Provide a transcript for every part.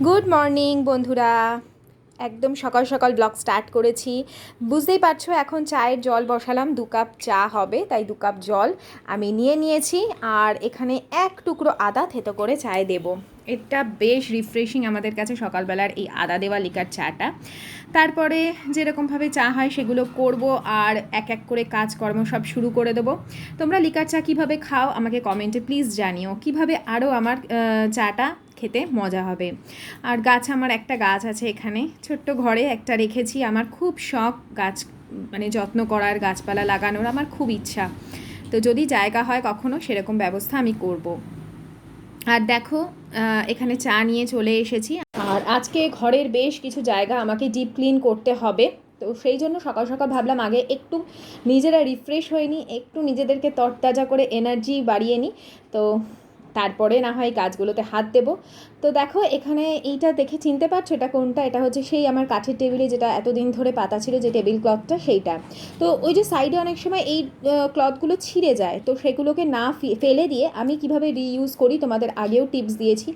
Good morning বন্ধুরা। একদম সকাল সকাল ব্লগ স্টার্ট করেছি। বুঝতেই পারছো, এখন চায়ের জল বসালাম, 2 কাপ চা হবে, তাই 2 কাপ জল আমি নিয়ে নিয়েছি। আর এখানে এক টুকরো আদা থেতো করে চায়ে দেব। এটা বেশ রিফ্রেশিং আমাদের কাছে সকালবেলার এই আদা দেওয়া লিকার চাটা। তারপরে যেরকমভাবে চা হয় সেগুলো করব, আর এক এক করে কাজকর্ম সব শুরু করে দেবো। তোমরা লিকার চা কীভাবে খাও আমাকে কমেন্টে প্লিজ জানিও, কীভাবে আরও আমার চাটা খেতে মজা হবে। আর আমার একটা গাছ আছে এখানে, ছোট্ট ঘরে একটা রেখেছি। আমার খুব শখ গাছ মানে যত্ন করার, গাছপালা লাগানোর আমার খুব ইচ্ছা। তো যদি জায়গা হয় কখনো সেরকম ব্যবস্থা আমি করব। আর দেখো, এখানে চা নিয়ে চলে এসেছি। আর আজকে ঘরের বেশ কিছু জায়গা আমাকে ডিপ ক্লিন করতে হবে। তো সেই জন্য সকাল সকাল ভাবলাম আগে একটু নিজেরা রিফ্রেশ হয়ে নিই, একটু নিজেদেরকে তরতাজা করে এনার্জি বাড়িয়ে নিই, তো তারপরে না হয় কাজগুলোতে হাত দেবো। তো দেখো এখানে এইটা দেখে চিনতে পারছো এটা কোনটা? এটা হচ্ছে সেই আমার কাঠের টেবিলে যেটা এতদিন ধরে পাতা ছিল, যে টেবিল ক্লথটা, সেইটা। তো ওই যে সাইডে অনেক সময় এই ক্লথগুলো ছিঁড়ে যায়, তো সেগুলোকে না ফেলে দিয়ে আমি কিভাবে রিইউজ করি তোমাদের আগেও টিপস দিয়েছি।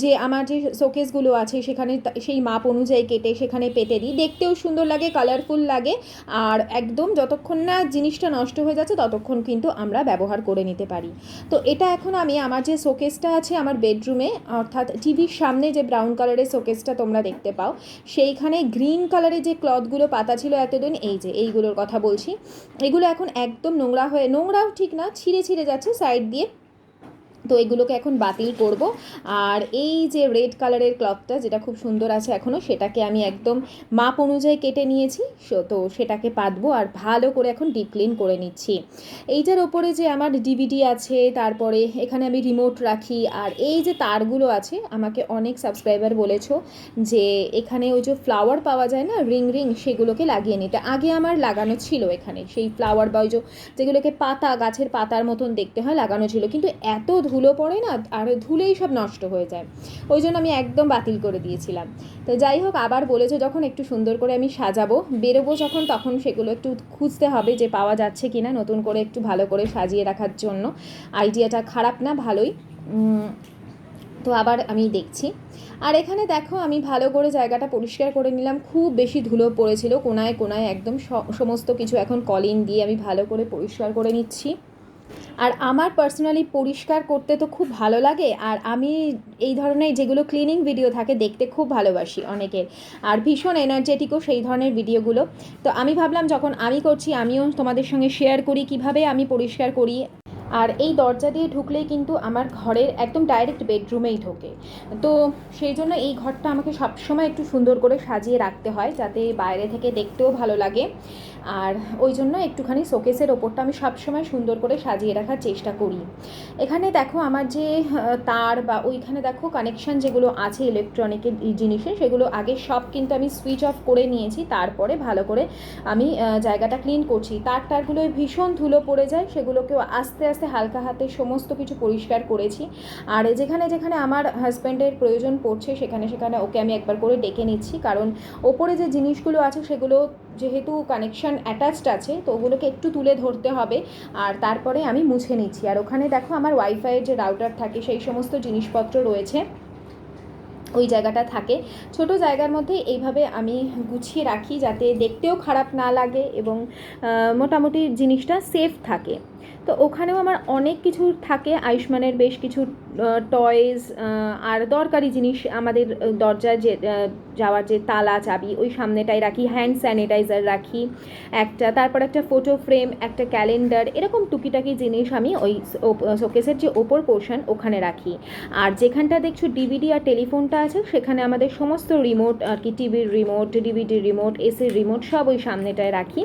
যে আমার যে শোকেসগুলো আছে সেখানে সেই মাপ অনুযায়ী কেটে সেখানে পেতে দিই, দেখতেও সুন্দর লাগে, কালারফুল লাগে। আর একদম যতক্ষণ না জিনিসটা নষ্ট হয়ে যাচ্ছে ততক্ষণ কিন্তু আমরা ব্যবহার করে নিতে পারি। তো এটা এখন আমি আমার যে শোকেসটা আছে আমার বেডরুমে, অর্থাৎ টিভির সামনে যে ব্রাউন কালারের শোকেসটা তোমরা দেখতে পাও, সেইখানে গ্রিন কালারের যে ক্লথগুলো পাতা ছিল এতদিন, এই যে এইগুলোর কথা বলছি, এগুলো এখন একদম নোংরাও ঠিক না, ছিঁড়ে ছিঁড়ে যাচ্ছে সাইড দিয়ে। তো এগুলোকে এখন বাতিল করব। আর এই যে রেড কালারের ক্লথটা যেটা খুব সুন্দর আছে এখনও, সেটাকে আমি একদম মাপ অনুযায়ী কেটে নিয়েছি। তো সেটাকে পাতবো আর ভালো করে এখন ডিপ ক্লিন করে নিচ্ছি। এইটার ওপরে যে আমার ডিভিডি আছে, তারপরে এখানে আমি রিমোট রাখি। আর এই যে তারগুলো আছে, আমাকে অনেক সাবস্ক্রাইবার বলেছো যে এখানে ওই যে ফ্লাওয়ার পাওয়া যায় না, রিং রিং, সেগুলোকে লাগিয়ে নিতে। আগে আমার লাগানো ছিল এখানে সেই ফ্লাওয়ার বা ওই যেগুলোকে পাতা, গাছের পাতার মতন দেখতে হয়, লাগানো ছিল, কিন্তু এত ধুলো পড়ে না, আর ধুলেই সব নষ্ট হয়ে যায়, ওই জন্য আমি একদম বাতিল করে দিয়েছিলাম। তো যাই হোক, আবার বলেছো যখন একটু সুন্দর করে আমি সাজাবো, বেরোবো যখন, তখন সেগুলো একটু খুঁজতে হবে যে পাওয়া যাচ্ছে কি না, নতুন করে একটু ভালো করে সাজিয়ে রাখার জন্য। আইডিয়াটা খারাপ না, ভালোই। তো আবার আমি দেখছি। আর এখানে দেখো আমি ভালো করে জায়গাটা পরিষ্কার করে নিলাম, খুব বেশি ধুলো পড়েছিল কোনায় কোনায়, একদম সমস্ত কিছু এখন কলিন দিয়ে আমি ভালো করে পরিষ্কার করে নিচ্ছি। আর আমার পার্সোনালি পরিষ্কার করতে তো খুব ভালো লাগে, আর আমি এই ধরনের যেগুলো ক্লিনিং ভিডিও থাকে দেখতে খুব ভালোবাসি অনেকের, আর ভীষণ এনার্জেটিকও সেই ধরনের ভিডিওগুলো। তো আমি ভাবলাম যখন আমি করছি আমিও তোমাদের সঙ্গে শেয়ার করি কিভাবে আমি পরিষ্কার করি। আর এই দরজা দিয়ে ঢুকলেই কিন্তু আমার ঘরের একদম ডাইরেক্ট বেডরুমেই ঢোকে, তো সেই জন্য এই ঘরটা আমাকে সবসময় একটু সুন্দর করে সাজিয়ে রাখতে হয়, যাতে বাইরে থেকে দেখতেও ভালো লাগে। আর ওই জন্য একটুখানি শোকেসের ওপরটা আমি সবসময় সুন্দর করে সাজিয়ে রাখার চেষ্টা করি। এখানে দেখো আমার যে তার বা ওইখানে দেখো কানেকশান যেগুলো আছে ইলেকট্রনিকের জিনিসে, সেগুলো আগে সব কিন্তু আমি সুইচ অফ করে নিয়েছি, তারপরে ভালো করে আমি জায়গাটা ক্লিন করছি। তারগুলোয় ভীষণ ধুলো পড়ে যায়, সেগুলোকেও আস্তে আস্তে হালকা হাতে সমস্ত কিছু পরিষ্কার করেছি। আর যেখানে যেখানে আমার হাজব্যান্ডের প্রয়োজন পড়ছে সেখানে সেখানে ওকে আমি একবার করে ডেকে নিচ্ছি, কারণ ওপরে যে জিনিসগুলো আছে সেগুলো যেহেতু কানেকশান অ্যাটাচড আছে, তো ওগুলোকে একটু তুলে ধরতে হবে। আর তারপরে আমি মুছে নিচ্ছি। আর ওখানে দেখো আমার ওয়াইফাইয়ের যে রাউটার থাকে সেই সমস্ত জিনিসপত্র রয়েছে, ওই জায়গাটা থাকে। ছোট জায়গার মধ্যে এইভাবে আমি গুছিয়ে রাখি যাতে দেখতেও খারাপ না লাগে এবং মোটামুটি জিনিসটা সেফ থাকে। তো ওখানেও আমার অনেক কিছু থাকে, আয়ুষ্মানের বেশ কিছু টয়েস আর দরকারি জিনিস, আমাদের দরজায় যে যাওয়ার যে তালা চাবি ওই সামনেটায় রাখি, হ্যান্ড স্যানিটাইজার রাখি একটা, তারপর একটা ফটো ফ্রেম, একটা ক্যালেন্ডার, এরকম টুকিটাকি জিনিস আমি ওই শোকেসের যে ওপর পোর্শন ওখানে রাখি। আর যেখানটা দেখছো ডিভিডি আর টেলিফোনটা আছে, সেখানে আমাদের সমস্ত রিমোট আর কি, টিভির রিমোট, ডিভিডির রিমোট, এসির রিমোট সব ওই সামনেটায় রাখি।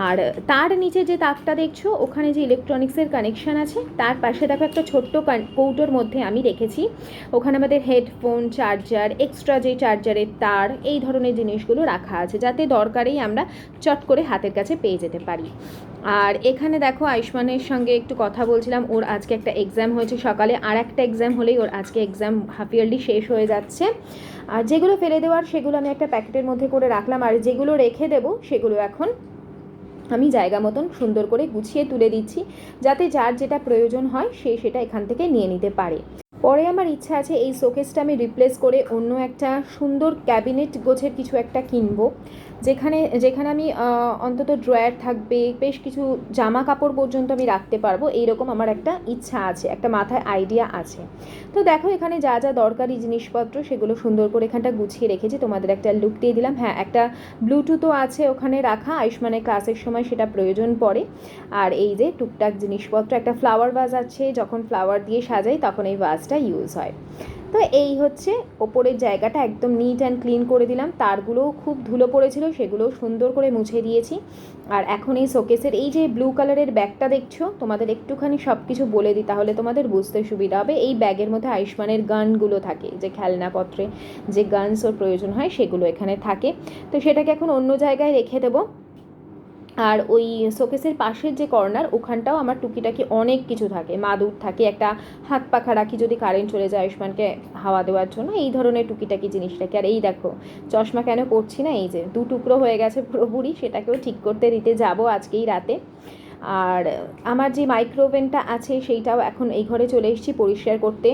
আর তার নিচে যে তাকটা দেখছো ওখানে যে ইলেকট্রনিক্সের কানেকশান আছে, তার পাশে দেখো একটা ছোট্ট কৌটোর মধ্যে আমি রেখেছি, ওখানে আমাদের হেডফোন, চার্জার, এক্সট্রা যে চার্জারের তার, এই ধরনের জিনিসগুলো রাখা আছে, যাতে দরকারেই আমরা চট করে হাতের কাছে পেয়ে যেতে পারি। আর এখানে দেখো আয়ুষ্মানের সঙ্গে একটু কথা বলছিলাম, ওর আজকে একটা এক্সাম হয়েছে সকালে, আর একটা এক্সাম হলেই ওর আজকে এক্সাম হাফ ইয়ারলি শেষ হয়ে যাচ্ছে। আর যেগুলো ফেলে দেওয়ার সেগুলো আমি একটা প্যাকেটের মধ্যে করে রাখলাম, আর যেগুলো রেখে দেবো সেগুলো এখন আমি জায়গা মতন সুন্দর করে গুছিয়ে তুলে দিচ্ছি, যাতে যার যেটা প্রয়োজন হয় সে সেটা এখান থেকে নিয়ে নিতে পারে। পরে আমার ইচ্ছা আছে এই শোকেসটা আমি রিপ্লেস করে অন্য একটা সুন্দর ক্যাবিনেট গোছের কিছু একটা কিনবো, যেখানে যেখানে আমি অন্তত ড্রয়ার থাকবে, বেশ কিছু জামা কাপড় পর্যন্ত আমি রাখতে পারবো, এইরকম আমার একটা ইচ্ছা আছে, একটা মাথায় আইডিয়া আছে। তো দেখো এখানে যা যা দরকারি জিনিসপত্র সেগুলো সুন্দর করে এখানটা গুছিয়ে রেখেছি, তোমাদের একটা লুক দিয়ে দিলাম। হ্যাঁ, একটা ব্লুটুথও আছে ওখানে রাখা, আয়ুষ্মানের ক্লাসের সময় সেটা প্রয়োজন পড়ে। আর এই যে টুকটাক জিনিসপত্র, একটা ফ্লাওয়ার ভাজ আছে, যখন ফ্লাওয়ার দিয়ে সাজাই তখন এই ভাজটা ইউজ হয়। তো এই হচ্ছে ওপরের জায়গাটা একদম নিট অ্যান্ড ক্লিন করে দিলাম, তারগুলোও খুব ধুলো পড়েছিল সেগুলোও সুন্দর করে মুছে দিয়েছি। আর এখন এই শোকেসের এই যে ব্লু কালারের ব্যাগটা দেখছো, তোমাদের একটুখানি সব কিছু বলে দিই তাহলে তোমাদের বুঝতে সুবিধা হবে। এই ব্যাগের মধ্যে আয়ুষ্মানের গানগুলো থাকে, যে খেলনাপত্রে যে গানস ওর প্রয়োজন হয় সেগুলো এখানে থাকে। তো সেটাকে এখন অন্য জায়গায় রেখে দেবো। আর ওই শোকেসের পাশের যে কর্নার ওখানটাও আমার টুকিটাকি অনেক কিছু থাকে, মাদুর থাকে, একটা হাত পাখা রাখি যদি কারেন্ট চলে যায় আয়ুষ্মানকে হাওয়া দেওয়ার জন্য, এই ধরনের টুকিটাকি জিনিস রাখি। আর এই দেখো চশমা কেন পরছি না, এই যে 2 টুকরো হয়ে গেছে পুরোপুরি, সেটাকেও ঠিক করতে দিতে যাব আজকেই রাতে। আর আমার যে মাইক্রোওভেনটা আছে সেইটাও এখন এই ঘরে চলে এসেছি পরিষ্কার করতে,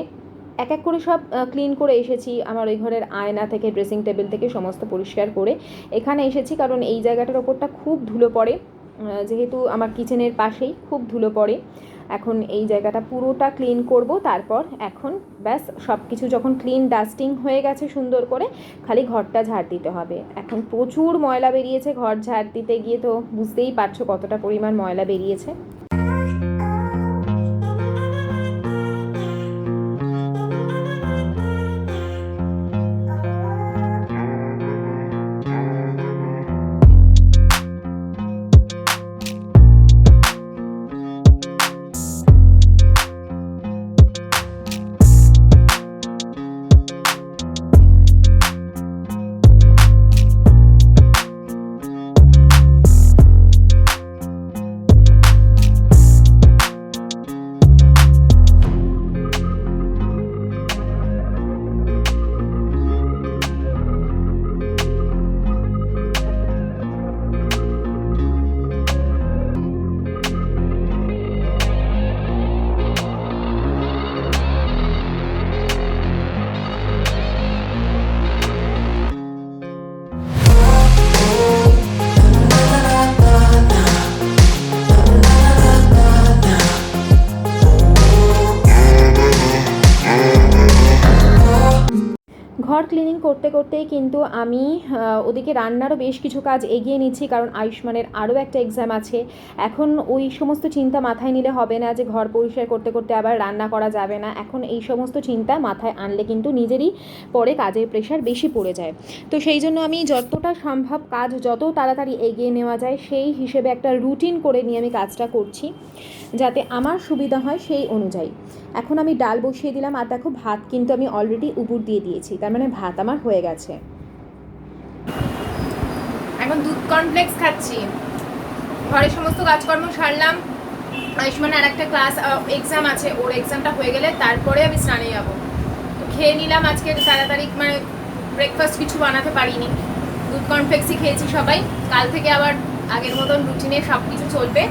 এক এক করে সব ক্লিন করে এসেছি। আমার ওই ঘরের আয়না থেকে ড্রেসিং টেবিল থেকে সমস্ত পরিষ্কার করে এখানে এসেছি, কারণ এই জায়গাটার ওপরটা খুব ধুলো পড়ে, যেহেতু আমার কিচেনের পাশেই খুব ধুলো পড়ে। এখন এই জায়গাটা পুরোটা ক্লিন করব, তারপর এখন ব্যাস সব কিছু যখন ক্লিন ডাস্টিং হয়ে গেছে সুন্দর করে, খালি ঘরটা ঝাড় দিতে হবে। এখন প্রচুর ময়লা বেরিয়েছে, ঘর ঝাড় দিতে গিয়ে তো বুঝতেই পারছো কতটা পরিমাণ ময়লা বেরিয়েছে। ঘর ক্লিনিং করতে করতেই কিন্তু আমি ওদিকে রান্নারও বেশ কিছু কাজ এগিয়ে নিচ্ছি, কারণ আয়ুষ্মানের আরও একটা এক্সাম আছে। এখন ওই সমস্ত চিন্তা মাথায় নিলে হবে না যে ঘর পরিষ্কার করতে করতে আবার রান্না করা যাবে না, এখন এই সমস্ত চিন্তা মাথায় আনলে কিন্তু নিজেরই পরে কাজের প্রেশার বেশি পড়ে যায়। তো সেই জন্য আমি যতটা সম্ভব কাজ যত তাড়াতাড়ি এগিয়ে নেওয়া যায় সেই হিসেবে একটা রুটিন করে নিয়ে আমি কাজটা করছি, যাতে আমার সুবিধা হয় সেই অনুযায়ী। এখন আমি ডাল বসিয়ে দিলাম, আর দেখো ভাত কিন্তু আমি অলরেডি উপর দিয়ে দিয়েছি, তার মানে ভাত আমার হয়ে গেছে। এখন দুধ কর্নফ্লেক্স খাচ্ছি, ঘরের সমস্ত কাজকর্ম সারলাম। আয়ুষ্মান আর একটা ক্লাস এক্সাম আছে, ওর এক্সামটা হয়ে গেলে তারপরে আমি স্নানে যাবো। তো খেয়ে নিলাম, আজকে তাড়াতাড়ি মানে ব্রেকফাস্ট কিছু বানাতে পারিনি, দুধ কর্নফ্লেক্সই খেয়েছি সবাই। কাল থেকে আবার আগের মতন রুটিনে সব কিছু চলবে।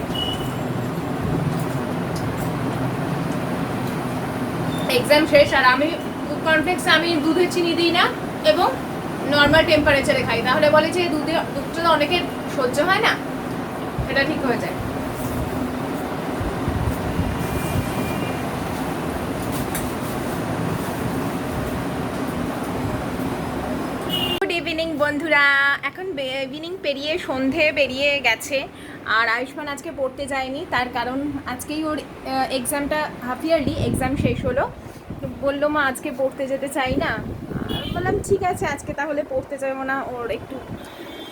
এক্সাম শেষ, আর আমি দুধ কর্নফ্লেক্স আমি দুধে চিনি দিই না এবং নর্মাল টেম্পারেচারে খাই, তাহলে বলে যে দুধটা তো অনেকের সহ্য হয় না, এটা ঠিক হয়ে যায়। গুড ইভিনিং বন্ধুরা, এখন ইভিনিং পেরিয়ে সন্ধে বেরিয়ে গেছে, আর আয়ুষ্মান আজকে পড়তে যায়নি, তার কারণ আজকেই ওর এক্সামটা হাফ ইয়ারলি এক্সাম শেষ হলো। বললো মা আজকে পড়তে যেতে চাই না, বললাম ঠিক আছে আজকে তাহলে পড়তে যাবো না, ওর একটু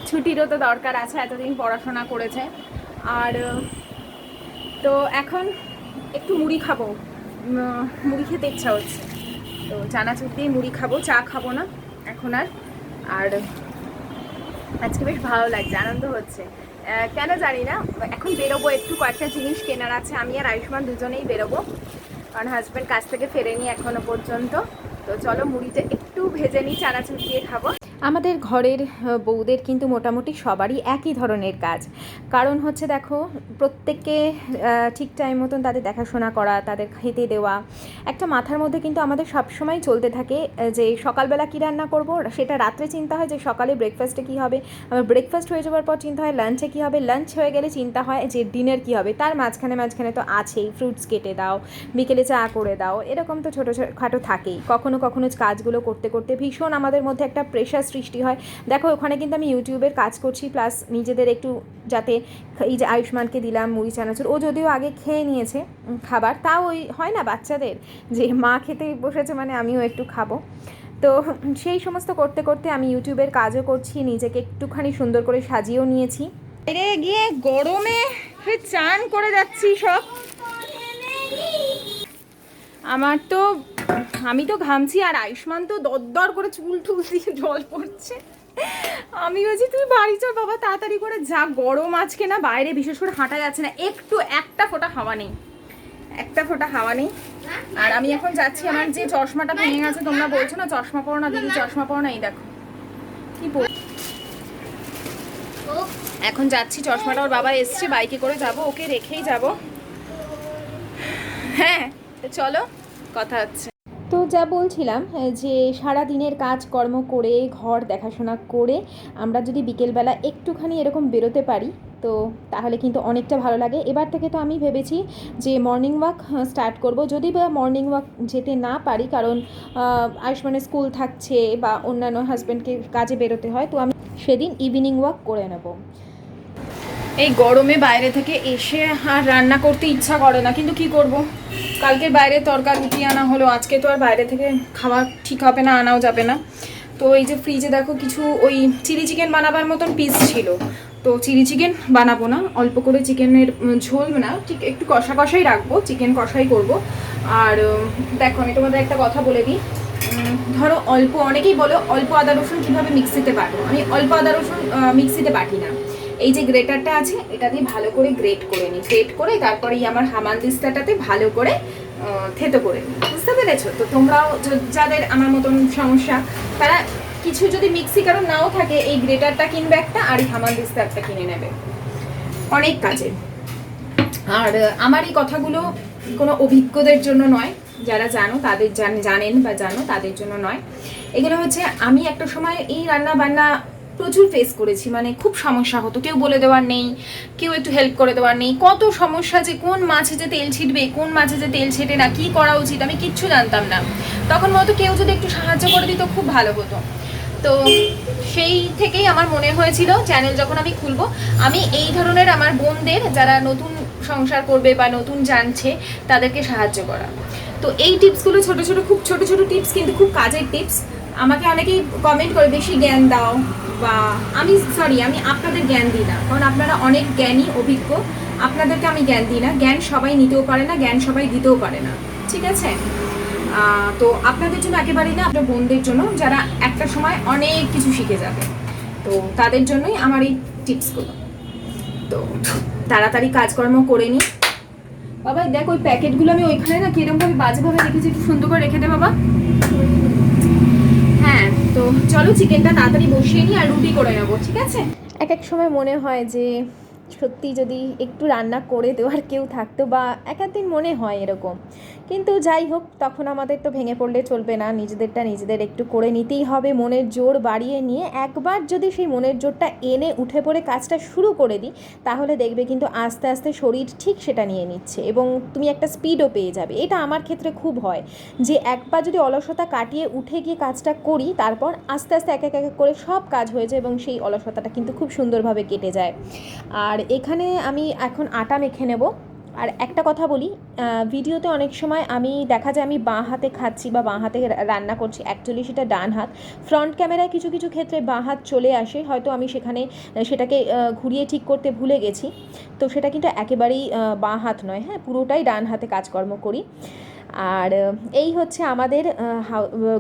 ছুটিরও তো দরকার আছে, এতদিন পড়াশোনা করেছে। আর তো এখন একটু মুড়ি খাবো, মুড়ি খেতে ইচ্ছা হচ্ছে, তো চানাচুর দিয়ে মুড়ি খাবো, চা খাবো না এখন আর আজকে বেশ ভালো লাগছে, আনন্দ হচ্ছে, কেন জানি না। এখন বেরোবো, একটু কয়েকটা জিনিস কেনার আছে, আমি আর আয়ুষ্মান দুজনেই বেরোবো, কারণ হাজব্যান্ড কাজ থেকে ফেরেনি এখনো পর্যন্ত। তো চলো মুড়িটা একটু ভেজে নিই, চানাচুর দিয়ে খাবো। আমাদের ঘরের বউদের কিন্তু মোটামুটি সবারই একই ধরনের কাজ। কারণ হচ্ছে দেখো, প্রত্যেককে ঠিক টাইম মতন তাদের দেখাশোনা করা, তাদের খেতে দেওয়া, একটা মাথার মধ্যে কিন্তু আমাদের সবসময় চলতে থাকে যে সকালবেলা কী রান্না করব, সেটা রাত্রে চিন্তা হয় যে সকালে ব্রেকফাস্টে কী হবে, আবার ব্রেকফাস্ট হয়ে যাওয়ার পর চিন্তা হয় লাঞ্চে কী হবে, লাঞ্চ হয়ে গেলে চিন্তা হয় যে ডিনার কী হবে, তার মাঝখানে মাঝখানে তো আছেই ফ্রুটস কেটে দাও, বিকেলে চা করে দাও, এরকম তো ছোটো খাটো থাকেই। কখনো কখনো কাজগুলো করতে করতে ভীষণ আমাদের মধ্যে একটা প্রেশার সৃষ্টি হয়। দেখো ওখানে কিন্তু আমি ইউটিউবের কাজ করছি, প্লাস নিজেদের একটু যাতে এই যে আয়ুষ্মানকে দিলাম মুড়ি চানাচুর, ও যদিও আগে খেয়ে নিয়েছে খাবার, তাও ওই হয় না বাচ্চাদের যে মা খেতে বসেছে মানে আমিও একটু খাবো। তো সেই সমস্ত করতে করতে আমি ইউটিউবের কাজও করছি, নিজেকে একটুখানি সুন্দর করে সাজিয়েও নিয়েছি। বাইরে গিয়ে গরমে চান করে যাচ্ছি সব। আমি তো ঘামছি, আর আয়ুষ্মান তো দরদর করে চুল টুল দিয়ে জল পড়ছে। আমি বলছি তুই বাড়ি চল বাবা, তাড়াতাড়ি করে যা, গরম আজকে না, বাইরে বিশেষ করে হাঁটা যাচ্ছে না, একটা ফোঁটা হাওয়া নেই, একটা ফোঁটা হাওয়া নেই। আর আমি এখন যাচ্ছি, আমার যে চশমাটা ভেঙে গেছে, তোমরা বলছো না চশমা পরো না দিদি, চশমা পরো না, এই দেখো কি পর, এখন যাচ্ছি, চশমাটা ওর বাবা এসছে, বাইকে করে যাব, ওকে রেখেই যাব। হ্যাঁ চলো, কথা হচ্ছে। তো যা বলছিলাম যে সারা দিনের কাজকর্ম করে ঘর দেখাশোনা করে আমরা যদি বিকেলবেলা একটুখানি এরকম বেরোতে পারি তো তাহলে কিন্তু অনেকটা ভালো লাগে। এবার থেকে তো আমি ভেবেছি যে মর্নিং ওয়াক স্টার্ট করব, যদি বা মর্নিং ওয়াক যেতে না পারি কারণ আয়ুষ্মানের স্কুল থাকছে বা অন্যান্য হাজব্যান্ডকে কাজে বেরোতে হয়, তো আমি সেদিন ইভিনিং ওয়াক করে নেব। এই গরমে বাইরে থেকে এসে আর রান্না করতে ইচ্ছা করে না, কিন্তু কি করব, কালকে বাইরে তরকারি রুটি আনা হলো, আজকে তো আর বাইরে থেকে খাওয়া ঠিক হবে না, আনাও যাবে না। তো এই যে ফ্রিজে দেখো কিছু ওই চিলি চিকেন বানাবার মতন পিস ছিল, তো চিলি চিকেন বানাবো না, অল্প করে চিকেনের ঝোল না, ঠিক একটু কষা কষাই রাখবো, চিকেন কষাই করব। আর দেখো আমি তোমাদের একটা কথা বলে দিই, ধরো অনেকেই বলো অল্প আদা রসুন কীভাবে মিক্সিতে বাটো, আমি অল্প আদা রসুন মিক্সিতে বাটি না, এই যে গ্রেটারটা আছে এটা দিয়ে ভালো করে গ্রেট করে নিই, গ্রেট করে তারপরে আমার হামানদিস্তাটাতে ভালো করে থেতো করে নিই, বুঝতে পেরেছো? তো তোমরাও যাদের আমার মতন সমস্যা, তারা কিছু যদি মিক্সি কারণ নাও থাকে, এই গ্রেটারটা কিনবে একটা, আর এই হামানদিস্তা একটা কিনে নেবে, অনেক কাজে। আর আমার এই কথাগুলো কোনো অভিজ্ঞদের জন্য নয়, যারা জানো তাদের জানেন বা জানো তাদের জন্য নয়, এগুলো হচ্ছে আমি একটা সময় এই রান্না বান্না প্রচুর ফেস করেছি, মানে খুব সমস্যা হতো, কেউ বলে দেওয়ার নেই, কেউ একটু হেল্প করে দেওয়ার নেই, কত সমস্যা, যে কোন মাছে যে তেল ছিটবে, কোন মাছে যে তেল ছেটে না, কি করা উচিত আমি কিচ্ছু জানতাম না, তখন মতো কেউ যদি একটু সাহায্য করে দিত খুব ভালো হতো। তো সেই থেকেই আমার মনে হয়েছিল চ্যানেল যখন আমি খুলবো, আমি এই ধরনের আমার বোনদের যারা নতুন সংসার করবে বা নতুন জানছে তাদেরকে সাহায্য করা। তো এই টিপসগুলো খুব ছোট ছোট টিপস, কিন্তু খুব কাজের টিপস। আমাকে অনেকেই কমেন্ট করে বেশি জ্ঞান দাও, বা আমি আপনাদের জ্ঞান দিই না, কারণ আপনারা অনেক জ্ঞানী অভিজ্ঞ, আপনাদেরকে আমি জ্ঞান দিই না, জ্ঞান সবাই নিতেও পারে না, জ্ঞান সবাই দিতেও পারে না, ঠিক আছে? তো আপনাদের জন্য একেবারেই না, আপনার বোনদের জন্য যারা একটা সময় অনেক কিছু শিখে যাবে, তো তাদের জন্যই আমার এই টিপসগুলো। তো তাড়াতাড়ি কাজকর্ম করে নিই। বাবা দেখ ওই প্যাকেটগুলো আমি ওইখানে না কিরমভাবে বাজেভাবে রেখেছি, একটু সুন্দর করে রেখে দে বাবা। হ্যাঁ তো চলো চিকেনটা তাড়াতাড়ি বসিয়ে নিই আর রুটি করে নেবো, ঠিক আছে? এক এক সময় মনে হয় যে সত্যি যদি একটু রান্না করে দেওয়ার কেউ থাকতো, বা এক একদিন মনে হয় এরকম, কিন্তু যাই হোক তখন আমাদের তো ভেঙে পড়লে চলবে না, নিজেদেরটা নিজেদের একটু করে নিতেই হবে, মনের জোর বাড়িয়ে নিয়ে একবার যদি সেই মনের জোরটা এনে উঠে পড়ে কাজটা শুরু করে দিই, তাহলে দেখবে কিন্তু আস্তে আস্তে শরীর ঠিক সেটা নিয়ে নিচ্ছে এবং তুমি একটা স্পিডও পেয়ে যাবে। এটা আমার ক্ষেত্রে খুব হয় যে একবার যদি অলসতা কাটিয়ে উঠে গিয়ে কাজটা করি, তারপর আস্তে আস্তে এক এক করে সব কাজ হয়ে যায় এবং সেই অলসতাটা কিন্তু খুব সুন্দরভাবে কেটে যায়। আর এখানে আমি এখন আটা মেখে নেব। আর একটা কথা বলি, ভিডিওতে অনেক সময় আমি দেখা যায় আমি বাঁ হাতে খাচ্ছি বা বাঁ হাতে রান্না করছি, অ্যাকচুয়ালি সেটা ডান হাত। ফ্রন্ট ক্যামেরায় কিছু কিছু ক্ষেত্রে বাঁ হাত চলে আসে, হয়তো আমি সেটাকে ঘুরিয়ে ঠিক করতে ভুলে গেছি, তো সেটা কিন্তু একেবারেই বাঁ হাত নয়, হ্যাঁ পুরোটাই ডান হাতে কাজকর্ম করি। আর এই হচ্ছে আমাদের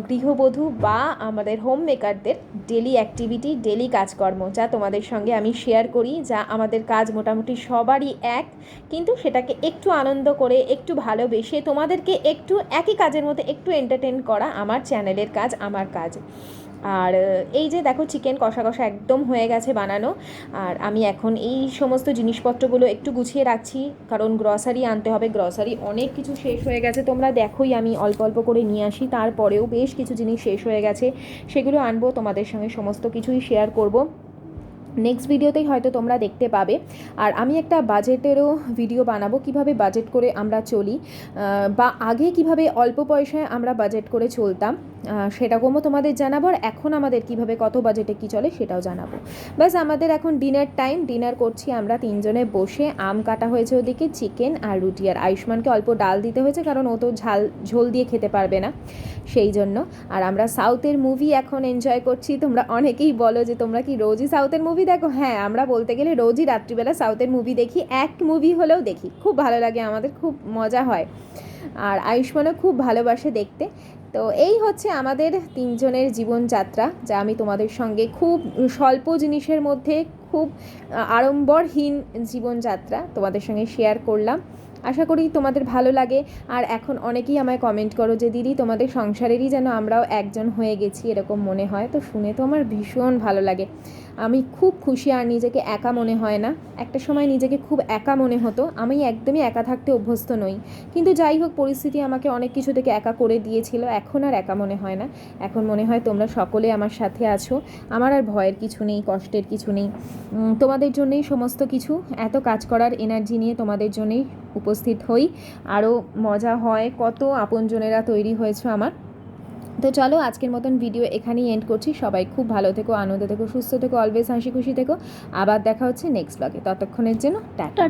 গৃহবধূ বা আমাদের হোম মেকারদের ডেলি অ্যাক্টিভিটি, ডেলি কাজকর্ম, যা তোমাদের সঙ্গে আমি শেয়ার করি, যা আমাদের কাজ মোটামুটি সবারই এক, কিন্তু সেটাকে একটু আনন্দ করে, একটু ভালোবেসে, তোমাদেরকে একটু একই কাজের মধ্যে একটু এন্টারটেন করা আমার চ্যানেলের কাজ, আমার কাজ। আর এই যে দেখো চিকেন কষা কষা একদম হয়ে গেছে বানানো। আর আমি এখন এই সমস্ত জিনিসপত্রগুলো একটু গুছিয়ে রাখছি, কারণ গ্রসারি আনতে হবে। গ্রসারি অনেক কিছু শেষ হয়ে গেছে, তোমরা দেখোই আমি অল্প অল্প করে নিয়ে আসি, তারপরেও বেশ কিছু জিনিস শেষ হয়ে গেছে, সেগুলো আনবো, তোমাদের সঙ্গে সমস্ত কিছুই শেয়ার করব। নেক্সট ভিডিওতেই হয়তো তোমরা দেখতে পাবে। আর আমি একটা বাজেটেরও ভিডিও বানাবো, কিভাবে বাজেট করে আমরা চলি, বা আগে কিভাবে অল্প পয়সায় আমরা বাজেট করে চলতাম, সেরকমও তোমাদের জানাবো। আর এখন আমাদের কিভাবে কত বাজেটে কী চলে সেটাও জানাবো। ব্যাস আমাদের এখন ডিনার টাইম, ডিনার করছি আমরা তিনজনে বসে। আম কাটা হয়েছে ওদিকে, চিকেন আর রুটি। আর আয়ুষ্মানকে অল্প ডাল দিতে হয়েছে, কারণ ও তো ঝোল দিয়ে খেতে পারবে না, সেই জন্য। আর আমরা সাউথের মুভি এখন এনজয় করছি। তোমরা অনেকেই বলো যে তোমরা কি রোজই সাউথের মুভি দেখো? হ্যাঁ, আমরা বলতে গেলে রোজই রাত্রিবেলা সাউথের মুভি দেখি, এক মুভি হলেও দেখি, খুব ভালো লাগে আমাদের, খুব মজা হয়। আর আয়ুষ্মানও খুব ভালোবাসে দেখতে। তো এই হচ্ছে আমাদের তিনজনের জীবনযাত্রা, যা আমি তোমাদের সঙ্গে খুব স্বল্প জিনিসের মধ্যে খুব আড়ম্বরহীন জীবনযাত্রা তোমাদের সঙ্গে শেয়ার করলাম। আশা করি তোমাদের ভালো লাগে। আর এখন অনেকেই আমায় কমেন্ট করো যে দিদি তোমাদের সংসারেরই যেন আমরাও একজন হয়ে গেছি, এরকম মনে হয়। তো শুনে তো আমার ভীষণ ভালো লাগে, আমি খুব খুশি। আর নিজেকে একা মনে হয় না। একটা সময় নিজেকে খুব একা মনে হতো, আমি একদমই একা থাকতে অভ্যস্ত নই, কিন্তু যাই হোক পরিস্থিতি আমাকে অনেক কিছু থেকে একা করে দিয়েছিল। এখন আর একা মনে হয় না, এখন মনে হয় তোমরা সকলে আমার সাথে আছো। আমার আর ভয়ের কিছু নেই, কষ্টের কিছু নেই। তোমাদের জন্যই সমস্ত কিছু, এত কাজ করার এনার্জি নিয়ে তোমাদের জন্যই উপস্থিত হই। আরও মজা হয়, কত আপনজনেরা তৈরি হয়েছে আমার। তো চলো আজকের মতন ভিডিও এখানেই এন্ড করছি। সবাই খুব ভালো থেকো, আনন্দ থেকো, সুস্থ থেকো, অলওয়েজ হাসি খুশি থেকো। আবার দেখা হচ্ছে নেক্সট ব্লগে, ততক্ষণের জন্য টাটা।